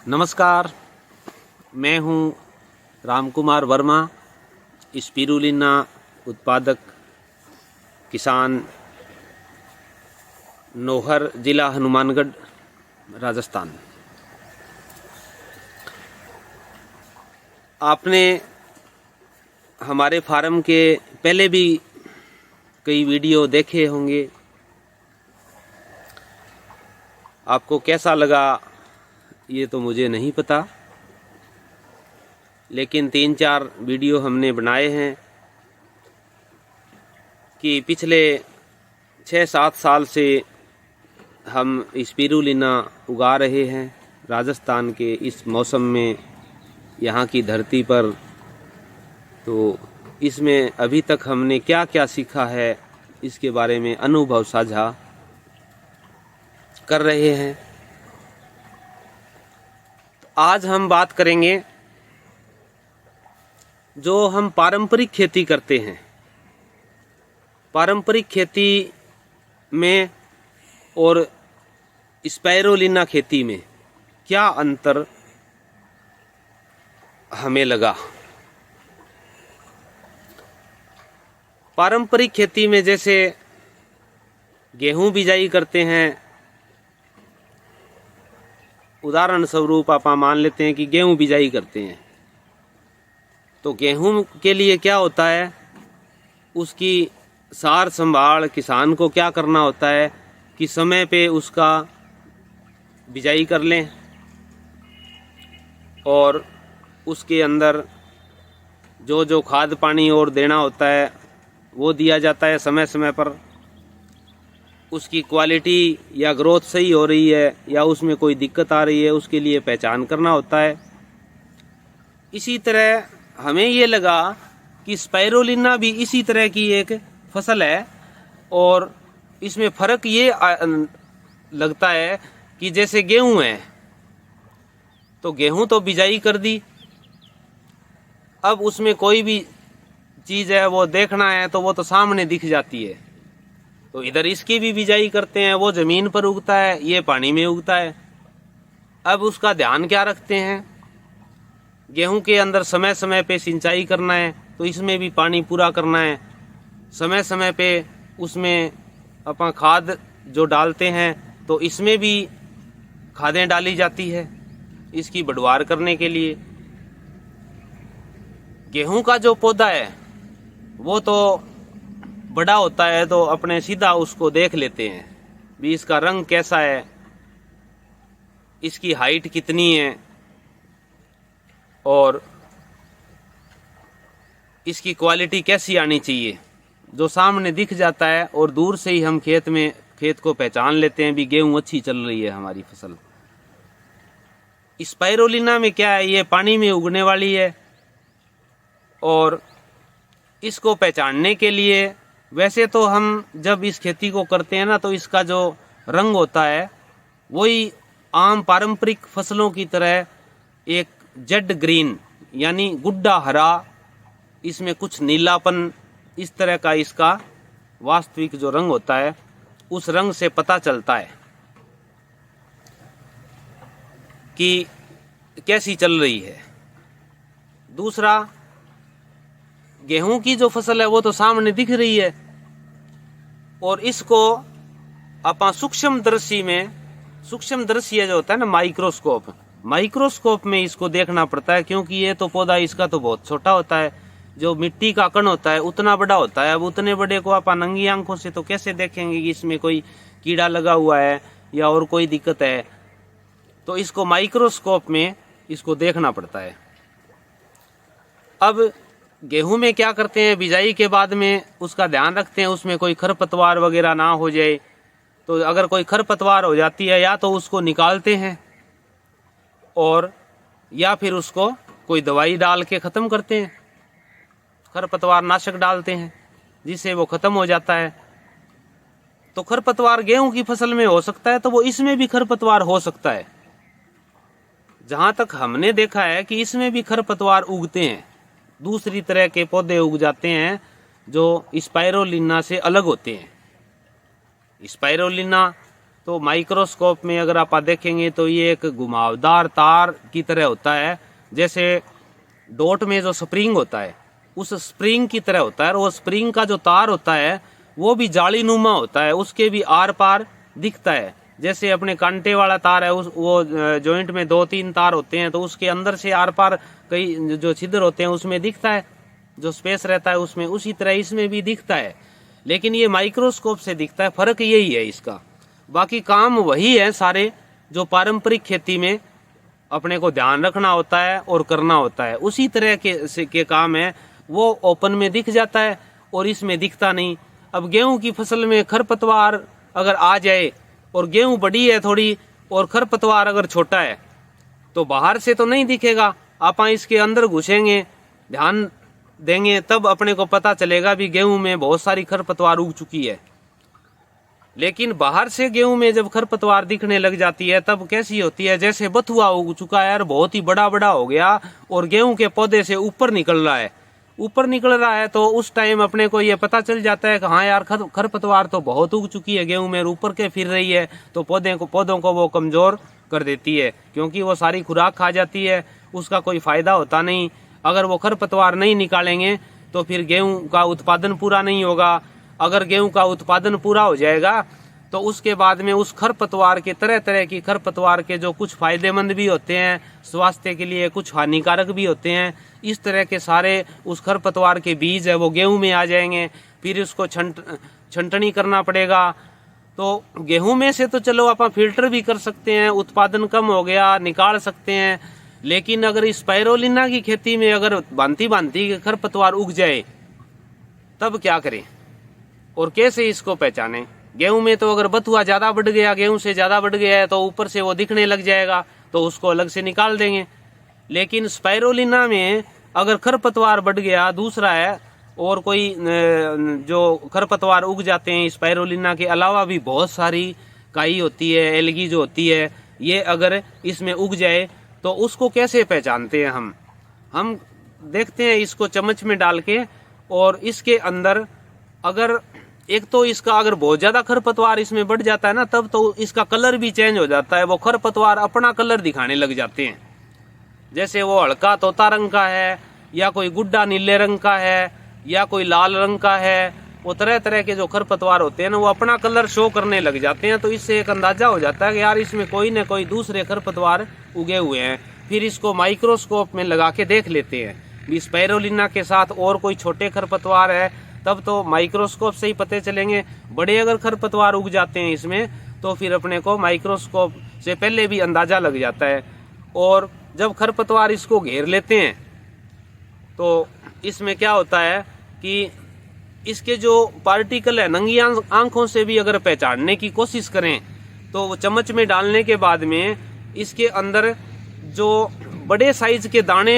नमस्कार, मैं हूं रामकुमार वर्मा, स्पिरुलिना उत्पादक किसान, नौहर, जिला हनुमानगढ़, राजस्थान। आपने हमारे फार्म के पहले भी कई वीडियो देखे होंगे। आपको कैसा लगा ये तो मुझे नहीं पता, लेकिन 3-4 वीडियो हमने बनाए हैं कि पिछले 6-7 साल से हम स्पिरुलिना उगा रहे हैं राजस्थान के इस मौसम में, यहाँ की धरती पर। तो इसमें अभी तक हमने क्या क्या सीखा है, इसके बारे में अनुभव साझा कर रहे हैं। आज हम बात करेंगे जो हम पारंपरिक खेती करते हैं, पारंपरिक खेती में और स्पाइरुलिना खेती में क्या अंतर हमें लगा। पारंपरिक खेती में जैसे गेहूं बिजाई करते हैं, उदाहरण स्वरूप आप मान लेते हैं कि गेहूं बिजाई करते हैं, तो गेहूं के लिए क्या होता है, उसकी सार संभाल किसान को क्या करना होता है कि समय पे उसका बिजाई कर लें और उसके अंदर जो जो खाद पानी और देना होता है वो दिया जाता है समय समय पर। उसकी क्वालिटी या ग्रोथ सही हो रही है या उसमें कोई दिक्कत आ रही है, उसके लिए पहचान करना होता है। इसी तरह हमें ये लगा कि स्पाइरुलिना भी इसी तरह की एक फसल है, और इसमें फ़र्क ये लगता है कि जैसे गेहूं है तो गेहूं तो बिजाई कर दी, अब उसमें कोई भी चीज़ है वो देखना है तो वो तो सामने दिख जाती है। तो इधर इसकी भी बिजाई करते हैं, वो ज़मीन पर उगता है, ये पानी में उगता है। अब उसका ध्यान क्या रखते हैं, गेहूं के अंदर समय समय पे सिंचाई करना है, तो इसमें भी पानी पूरा करना है। समय समय पे उसमें अपन खाद जो डालते हैं तो इसमें भी खादें डाली जाती है इसकी बढ़वार करने के लिए। गेहूं का जो पौधा है वो तो बड़ा होता है, तो अपने सीधा उसको देख लेते हैं भी इसका रंग कैसा है, इसकी हाइट कितनी है और इसकी क्वालिटी कैसी आनी चाहिए, जो सामने दिख जाता है। और दूर से ही हम खेत को पहचान लेते हैं भी गेहूं अच्छी चल रही है हमारी फसल। स्पाइरुलिना में क्या है, ये पानी में उगने वाली है, और इसको पहचानने के लिए वैसे तो हम जब इस खेती को करते हैं ना, तो इसका जो रंग होता है वही आम पारंपरिक फसलों की तरह एक जेड ग्रीन यानी गुड्डा हरा, इसमें कुछ नीलापन, इस तरह का इसका वास्तविक जो रंग होता है, उस रंग से पता चलता है कि कैसी चल रही है। दूसरा, गेहूं की जो फसल है वो तो सामने दिख रही है, और इसको अपन सूक्ष्म दृश्य जो होता है ना, माइक्रोस्कोप में इसको देखना पड़ता है, क्योंकि ये तो पौधा इसका तो बहुत छोटा होता है, जो मिट्टी का कण होता है उतना बड़ा होता है। अब उतने बड़े को अपन नंगी आंखों से तो कैसे देखेंगे कि इसमें कोई कीड़ा लगा हुआ है या और कोई दिक्कत है, तो इसको माइक्रोस्कोप में इसको देखना पड़ता है। अब गेहूं में क्या करते हैं, बिजाई के बाद में उसका ध्यान रखते हैं उसमें कोई खरपतवार वगैरह ना हो जाए। तो अगर कोई खरपतवार हो जाती है, या तो उसको निकालते हैं और या फिर उसको कोई दवाई डाल के ख़त्म करते हैं, खरपतवार नाशक डालते हैं जिससे वो ख़त्म हो जाता है। तो खरपतवार गेहूं की फसल में हो सकता है, तो वो इसमें भी खरपतवार हो सकता है। जहाँ तक हमने देखा है कि इसमें भी खरपतवार उगते हैं, दूसरी तरह के पौधे उग जाते हैं जो स्पाइरुलिना से अलग होते हैं। स्पाइरुलिना तो माइक्रोस्कोप में अगर आप देखेंगे तो ये एक घुमावदार तार की तरह होता है, जैसे डॉट में जो स्प्रिंग होता है उस स्प्रिंग की तरह होता है। और वो स्प्रिंग का जो तार होता है वो भी जाली नुमा होता है, उसके भी आर पार दिखता है। जैसे अपने कांटे वाला तार है, उस वो जॉइंट में 2-3 तार होते हैं, तो उसके अंदर से आर पार कई जो छिद्र होते हैं उसमें दिखता है, जो स्पेस रहता है उसमें, उसी तरह इसमें भी दिखता है। लेकिन ये माइक्रोस्कोप से दिखता है, फर्क यही है इसका। बाकी काम वही है सारे, जो पारंपरिक खेती में अपने को ध्यान रखना होता है और करना होता है, उसी तरह के काम है। वो ओपन में दिख जाता है और इसमें दिखता नहीं। अब गेहूं की फसल में खरपतवार अगर आ जाए और गेहूं बड़ी है थोड़ी और खरपतवार अगर छोटा है तो बाहर से तो नहीं दिखेगा। आप इसके अंदर घुसेंगे, ध्यान देंगे, तब अपने को पता चलेगा भी गेहूं में बहुत सारी खरपतवार उग चुकी है। लेकिन बाहर से गेहूं में जब खरपतवार दिखने लग जाती है तब कैसी होती है, जैसे बथुआ उग चुका है और बहुत ही बड़ा बड़ा हो गया और गेहूं के पौधे से ऊपर निकल रहा है, तो उस टाइम अपने को ये पता चल जाता है कि हाँ यार खरपतवार तो बहुत उग चुकी है गेहूं में, ऊपर के फिर रही है, तो पौधों को वो कमजोर कर देती है, क्योंकि वो सारी खुराक खा जाती है, उसका कोई फायदा होता नहीं। अगर वो खरपतवार नहीं निकालेंगे तो फिर गेहूं का उत्पादन पूरा नहीं होगा। अगर गेहूं का उत्पादन पूरा हो जाएगा तो उसके बाद में उस खरपतवार के तरह तरह की खरपतवार के जो कुछ फायदेमंद भी होते हैं स्वास्थ्य के लिए, कुछ हानिकारक भी होते हैं, इस तरह के सारे उस खरपतवार के बीज है वो गेहूं में आ जाएंगे। फिर उसको छंटनी करना पड़ेगा। तो गेहूं में से तो चलो आप फिल्टर भी कर सकते हैं, उत्पादन कम हो गया निकाल सकते हैं। लेकिन अगर इस स्पाइरोलिना की खेती में अगर भांति भांति के खरपतवार उग जाए तब क्या करें और कैसे इसको पहचानें? गेहूं में तो अगर बथुआ ज्यादा बढ़ गया, गेहूं से ज्यादा बढ़ गया है, तो ऊपर से वो दिखने लग जाएगा, तो उसको अलग से निकाल देंगे। लेकिन स्पाइरोलिना में अगर खरपतवार बढ़ गया, दूसरा है और कोई जो खरपतवार उग जाते हैं, स्पाइरोलिना के अलावा भी बहुत सारी काई होती है, एल्गी जो होती है, ये अगर इसमें उग जाए तो उसको कैसे पहचानते हैं? हम देखते हैं इसको चम्मच में डाल के, और इसके अंदर अगर एक तो इसका अगर बहुत ज्यादा खरपतवार इसमें बढ़ जाता है ना, तब तो इसका कलर भी चेंज हो जाता है, वो खरपतवार अपना कलर दिखाने लग जाते हैं। जैसे वो हल्का तोता रंग का है, या कोई गुड्डा नीले रंग का है, या कोई लाल रंग का है, वो तरह तरह के जो खरपतवार होते हैं ना वो अपना कलर शो करने लग जाते हैं। तो इससे एक अंदाजा हो जाता है कि यार इसमें कोई न कोई दूसरे खरपतवार उगे हुए हैं। फिर इसको माइक्रोस्कोप में लगा के देख लेते हैं। स्पाइरोलिना के साथ और कोई छोटे खरपतवार है तब तो माइक्रोस्कोप से ही पते चलेंगे। बड़े अगर खरपतवार उग जाते हैं इसमें तो फिर अपने को माइक्रोस्कोप से पहले भी अंदाजा लग जाता है। और जब खरपतवार इसको घेर लेते हैं तो इसमें क्या होता है कि इसके जो पार्टिकल है नंगी आंखों से भी अगर पहचानने की कोशिश करें तो वो चम्मच में डालने के बाद में इसके अंदर जो बड़े साइज के दाने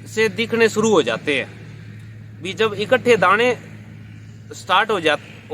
से दिखने शुरू हो जाते हैं। भी जब इकट्ठे दाने स्टार्ट हो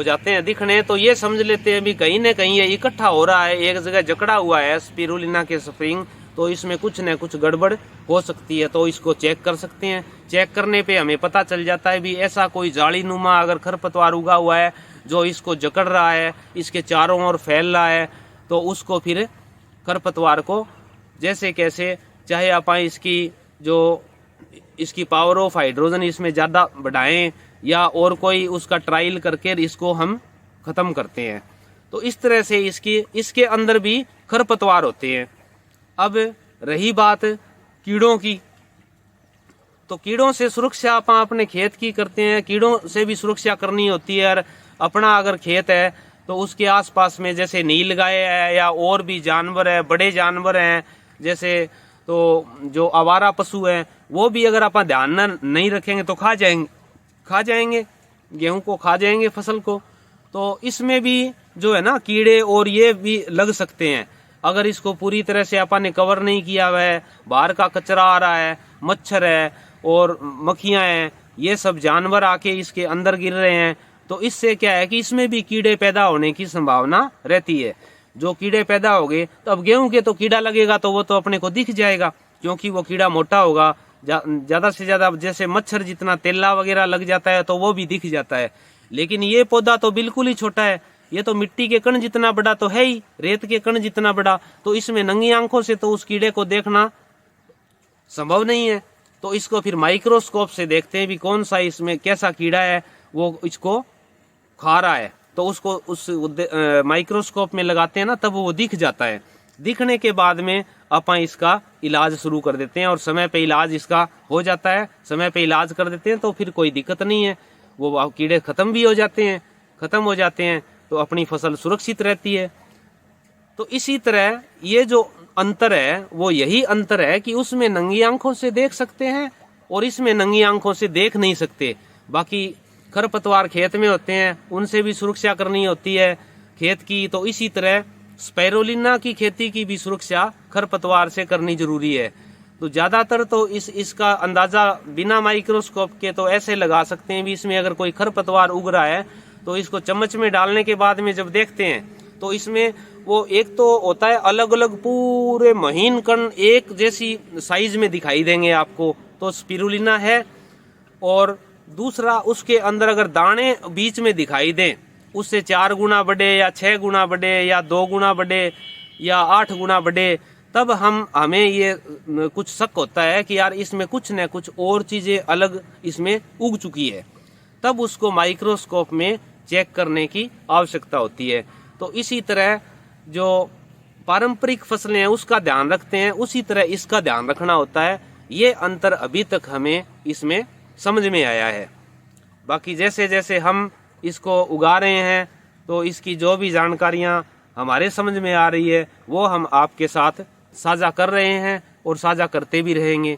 जाते हैं दिखने, तो ये समझ लेते हैं भी कहीं न कहीं ये इकट्ठा हो रहा है, एक जगह जकड़ा हुआ है स्पिरुलिना के स्प्रिंग, तो इसमें कुछ न कुछ गड़बड़ हो सकती है। तो इसको चेक कर सकते हैं। चेक करने पे हमें पता चल जाता है भी ऐसा कोई जाली नुमा अगर खरपतवार उगा हुआ है जो इसको जकड़ रहा है, इसके चारों ओर फैल रहा है, तो उसको फिर खरपतवार को जैसे कैसे, चाहे आप इसकी पावर ऑफ हाइड्रोजन इसमें ज़्यादा बढ़ाएं या और कोई उसका ट्रायल करके इसको हम ख़त्म करते हैं। तो इस तरह से इसके अंदर भी खरपतवार होते हैं। अब रही बात कीड़ों की, तो कीड़ों से सुरक्षा आप अपने खेत की करते हैं, कीड़ों से भी सुरक्षा करनी होती है। और अपना अगर खेत है तो उसके आसपास में जैसे नीलगाय है या और भी जानवर है, बड़े जानवर हैं, जैसे तो जो आवारा पशु हैं, वो भी अगर आप ध्यान नहीं रखेंगे तो खा जाएंगे गेहूं को, खा जाएंगे फसल को। तो इसमें भी जो है ना कीड़े और ये भी लग सकते हैं अगर इसको पूरी तरह से आपने कवर नहीं किया हुआ है। बाहर का कचरा आ रहा है, मच्छर है और मक्खियां हैं, ये सब जानवर आके इसके अंदर गिर रहे हैं, तो इससे क्या है कि इसमें भी कीड़े पैदा होने की संभावना रहती है। जो कीड़े पैदा हो गए तो अब गेहूं के तो कीड़ा लगेगा तो वो तो अपने को दिख जाएगा, क्योंकि वो कीड़ा मोटा होगा, ज्यादा से ज्यादा जैसे मच्छर जितना तेला वगैरह लग जाता है तो वो भी दिख जाता है। लेकिन ये पौधा तो बिल्कुल ही छोटा है, ये तो मिट्टी के कण जितना बड़ा तो है ही, रेत के कण जितना बड़ा, तो इसमें नंगी आंखों से तो उस कीड़े को देखना संभव नहीं है। तो इसको फिर माइक्रोस्कोप से देखते हैं भी कौन सा इसमें कैसा कीड़ा है वो इसको खा रहा है, तो उसको उस माइक्रोस्कोप में लगाते हैं ना, तब वो दिख जाता है। दिखने के बाद में अपन इसका इलाज शुरू कर देते हैं और समय पे इलाज इसका हो जाता है। समय पे इलाज कर देते हैं तो फिर कोई दिक्कत नहीं है, वो कीड़े खत्म भी हो जाते हैं। खत्म हो जाते हैं तो अपनी फसल सुरक्षित रहती है। तो इसी तरह ये जो अंतर है वो यही अंतर है कि उसमें नंगी आंखों से देख सकते हैं और इसमें नंगी आंखों से देख नहीं सकते। बाकी खरपतवार खेत में होते हैं, उनसे भी सुरक्षा करनी होती है खेत की, तो इसी तरह स्पाइरुलिना की खेती की भी सुरक्षा खरपतवार से करनी जरूरी है। तो ज्यादातर तो इसका अंदाजा बिना माइक्रोस्कोप के तो ऐसे लगा सकते हैं भी इसमें अगर कोई खरपतवार उग रहा है तो इसको चम्मच में डालने के बाद में जब देखते हैं तो इसमें वो एक तो होता है अलग अलग पूरे महीन कण एक जैसी साइज में दिखाई देंगे आपको, तो स्पिरुलिना है। और दूसरा उसके अंदर अगर दाने बीच में दिखाई दें उससे 4 गुना बड़े या 6 गुना बड़े या 2 गुना बड़े या 8 गुना बड़े, तब हमें ये कुछ शक होता है कि यार इसमें कुछ न कुछ और चीजें अलग इसमें उग चुकी है, तब उसको माइक्रोस्कोप में चेक करने की आवश्यकता होती है। तो इसी तरह जो पारंपरिक फसलें हैं उसका ध्यान रखते हैं, उसी तरह इसका ध्यान रखना होता है। ये अंतर अभी तक हमें इसमें समझ में आया है। बाकी जैसे जैसे हम इसको उगा रहे हैं तो इसकी जो भी जानकारियां हमारे समझ में आ रही है वो हम आपके साथ साझा कर रहे हैं और साझा करते भी रहेंगे।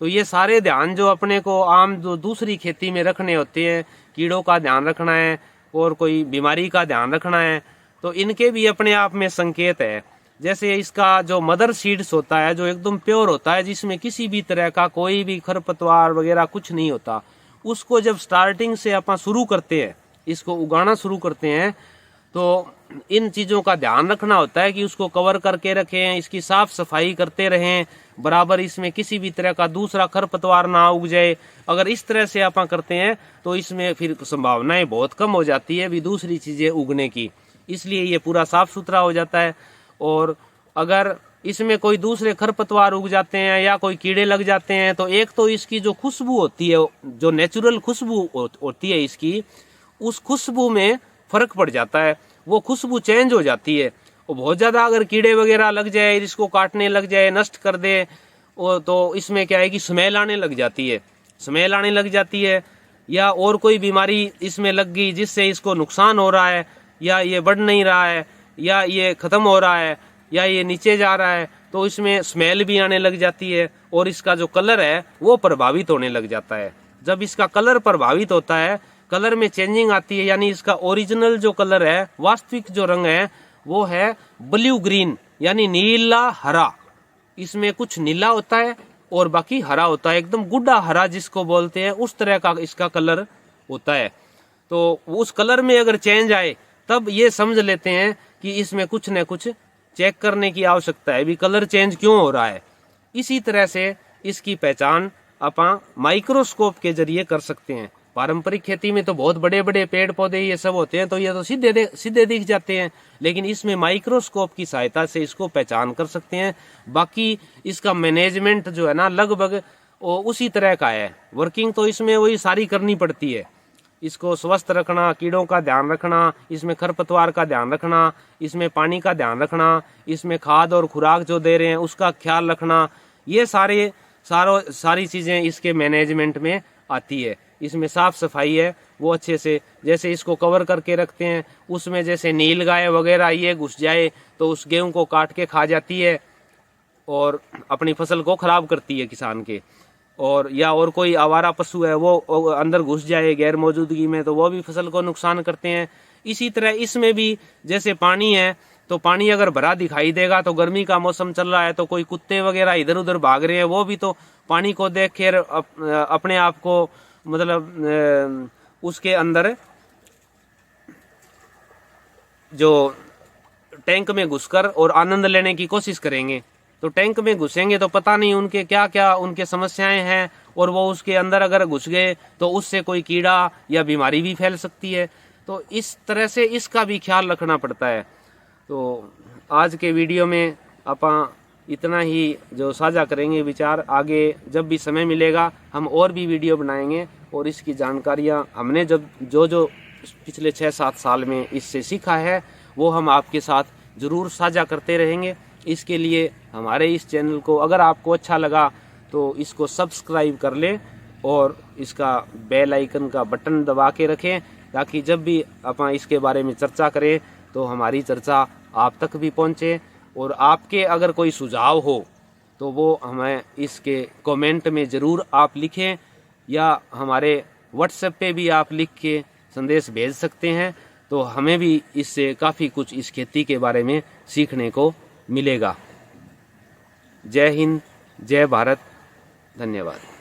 तो ये सारे ध्यान जो अपने को आम जो दूसरी खेती में रखने होते हैं, कीड़ों का ध्यान रखना है और कोई बीमारी का ध्यान रखना है, तो इनके भी अपने आप में संकेत है। जैसे इसका जो मदर सीड्स होता है जो एकदम प्योर होता है, जिसमें किसी भी तरह का कोई भी खरपतवार वगैरह कुछ नहीं होता, उसको जब स्टार्टिंग से अपन शुरू करते हैं, इसको उगाना शुरू करते हैं, तो इन चीज़ों का ध्यान रखना होता है कि उसको कवर करके रखें, इसकी साफ सफाई करते रहें बराबर, इसमें किसी भी तरह का दूसरा खरपतवार ना उग जाए। अगर इस तरह से अपन करते हैं तो इसमें फिर संभावनाएं बहुत कम हो जाती है भी दूसरी चीज़ें उगने की, इसलिए ये पूरा साफ सुथरा हो जाता है। और अगर इसमें कोई दूसरे खरपतवार उग जाते हैं या कोई कीड़े लग जाते हैं तो एक तो इसकी जो खुशबू होती है, जो नेचुरल खुशबू होती है इसकी, उस खुशबू में फर्क पड़ जाता है, वो खुशबू चेंज हो जाती है। और बहुत ज़्यादा अगर कीड़े वगैरह लग जाए, इसको काटने लग जाए, नष्ट कर दे, तो इसमें क्या है कि स्मेल आने लग जाती है, स्मेल आने लग जाती है। या और कोई बीमारी इसमें लग गई जिससे इसको नुकसान हो रहा है, या ये बढ़ नहीं रहा है, या ये ख़त्म हो रहा है, या ये नीचे जा रहा है, तो इसमें स्मेल भी आने लग जाती है और इसका जो कलर है वो प्रभावित होने लग जाता है। जब इसका कलर प्रभावित होता है, कलर में चेंजिंग आती है, यानी इसका ओरिजिनल जो कलर है, वास्तविक जो रंग है वो है ब्लू ग्रीन, यानी नीला हरा। इसमें कुछ नीला होता है और बाकी हरा होता है, एकदम गुड्डा हरा जिसको बोलते हैं, उस तरह का इसका कलर होता है। तो उस कलर में अगर चेंज आए तब ये समझ लेते हैं कि इसमें कुछ न कुछ चेक करने की आवश्यकता है भी कलर चेंज क्यों हो रहा है। इसी तरह से इसकी पहचान अपन माइक्रोस्कोप के जरिए कर सकते हैं। पारंपरिक खेती में तो बहुत बड़े बड़े पेड़ पौधे ये सब होते हैं तो ये तो सीधे दिख जाते हैं, लेकिन इसमें माइक्रोस्कोप की सहायता से इसको पहचान कर सकते हैं। बाकी इसका मैनेजमेंट जो है ना लगभग उसी तरह का है, वर्किंग तो इसमें वही सारी करनी पड़ती है। इसको स्वस्थ रखना, कीड़ों का ध्यान रखना, इसमें खरपतवार का ध्यान रखना, इसमें पानी का ध्यान रखना, इसमें खाद और खुराक जो दे रहे हैं उसका ख्याल रखना, ये सारी चीज़ें इसके मैनेजमेंट में आती है। इसमें साफ सफाई है वो अच्छे से, जैसे इसको कवर करके रखते हैं, उसमें जैसे नील गाय वगैरह ये घुस जाए तो उस गेहूं को काट के खा जाती है और अपनी फसल को खराब करती है किसान के। और या और कोई आवारा पशु है वो अंदर घुस जाए गैर मौजूदगी में तो वो भी फसल को नुकसान करते हैं। इसी तरह इसमें भी जैसे पानी है तो पानी अगर भरा दिखाई देगा तो गर्मी का मौसम चल रहा है तो कोई कुत्ते वगैरह इधर उधर भाग रहे हैं, वो भी तो पानी को देख कर अपने आप को मतलब उसके अंदर जो टैंक में घुसकर और आनंद लेने की कोशिश करेंगे। तो टैंक में घुसेंगे तो पता नहीं उनके क्या क्या उनके समस्याएं हैं, और वो उसके अंदर अगर घुस गए तो उससे कोई कीड़ा या बीमारी भी फैल सकती है। तो इस तरह से इसका भी ख्याल रखना पड़ता है। तो आज के वीडियो में अपन इतना ही जो साझा करेंगे विचार। आगे जब भी समय मिलेगा हम और भी वीडियो बनाएंगे और इसकी जानकारियाँ हमने जब जो पिछले 6-7 साल में इससे सीखा है वो हम आपके साथ ज़रूर साझा करते रहेंगे। इसके लिए हमारे इस चैनल को अगर आपको अच्छा लगा तो इसको सब्सक्राइब कर लें और इसका बेल आइकन का बटन दबा के रखें, ताकि जब भी अपन इसके बारे में चर्चा करें तो हमारी चर्चा आप तक भी पहुंचे। और आपके अगर कोई सुझाव हो तो वो हमें इसके कमेंट में ज़रूर आप लिखें, या हमारे व्हाट्सएप पे भी आप लिख के संदेश भेज सकते हैं। तो हमें भी इससे काफ़ी कुछ इस खेती के बारे में सीखने को मिलेगा। जय हिंद, जय भारत, धन्यवाद।